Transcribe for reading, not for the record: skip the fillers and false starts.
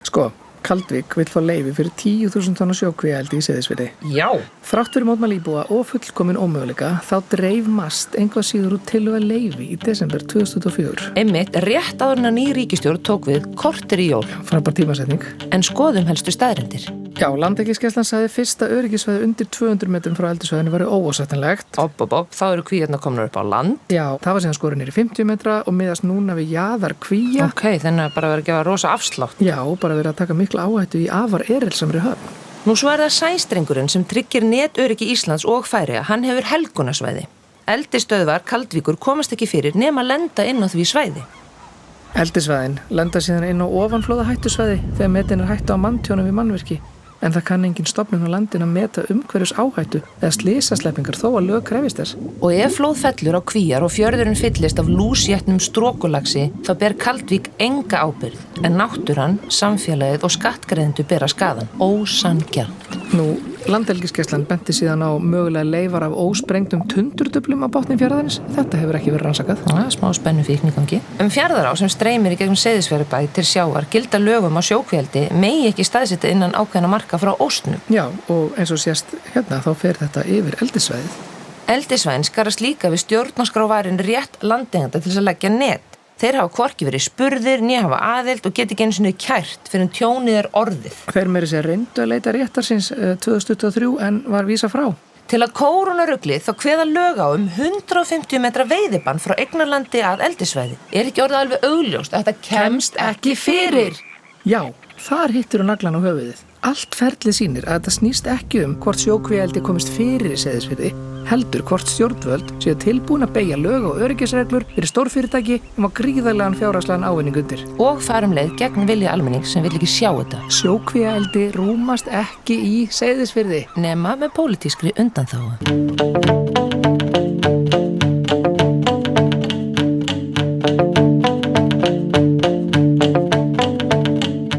Sko, Kaldvík vill fá leyfi fyrir 10.000 tonna sjókvíaeldi í Seyðisfirði. Já. Þrátt fyrir mótmæli íbúa og fullkomin ómöguleika þá dreif MAST eitthvað síður út tillögu leyfi í desember 2024. Einmitt, rétt áður en ný ríkisstjórn tók við korter í jól. Frábær tímasetning. En skoðum helstu staðreyndir. Já, Landhelgisgæslan sagði fyrsta öryggisvæði undir 200 metrum frá eldissvæðinu væri óásættanlegt. Þá eru kvíarnar komnar upp á land. Já, það var síðan skorin niður í 50 metra og miðast núna við jaðarkvía. Ok, þannig að bara verið að gefa rosa afslátt. Já, bara verið að taka mikla áhættu í afar erilsamri höfn. Nú svo það sæstrengurinn sem tryggir netöryggi Íslands og Færeyja, hann hefur helgunarsvæði. Eldisstöðvar Kaldvíkur komast ekki fyrir nema lenda inn á því svæði. Eldissvæðin lenda síðan inn á ofanflóða hættusvæði þegar metin hættu á manntjónum við mannvirki. En það kann engin stofnun á landinu að meta umhverfis áhættu eða slysasleppingar þó að lög krefist þess. Og ef flóð fellur á kvíar og fjörðurinn fyllist af lúsjetnum strókulagsi þá ber Kaldvík enga ábyrgð, en náttúran, samfélagið og skattgreiðendur bera skaðan. Ósanngjarnt. Nú, Landhelgisgæslan benti síðan á mögulega leifar af ósprengdum tundurduflum á botni fjarðarins. Þetta hefur ekki verið rannsakað. Smá spennufíkn í gangi. Fjarðará sem streymir í gegnum Seyðisfjarðarbæ til sjávar gilda lögum á sjókvíaeldi megi ekki staðsetja innan ákveðna marka frá ósnum. Já, og eins og sést hérna þá fer þetta yfir eldissvæðið. Eldissvæðin skarast líka við stjórnarskrávarin rétt landeigenda til þess að leggja net. Þeir hafa hvorki verið spurðir, né hafa aðild og geti ekki einu sinni kært fyrir en tjónið er orðið. Þeir meiri sér reyndu að leita réttarsins 2023 en var vísa frá. Til að kóróna ruglið þá kveða lög á 150 metra veiðibann frá eignarlandi að eldissvæði. Er ekki orðið alveg augljóst að þetta kemst ekki fyrir? Já, þar hittir naglan á höfuðið. Allt ferlið sýnir að þetta snýst ekki hvort sjókvíaeldi komist fyrir í Seyðisfirði, heldur hvort stjórnvöld séu tilbúin að beygja lög og öryggisreglur fyrir stórfyrirtæki á gríðarlegan fjárhagslegan ávinning undir. Og farum leið gegn vilja almenning sem vill ekki sjá þetta. Sjókvíaeldi rúmast ekki í Seyðisfirði. Nema með pólitískri undanþágu.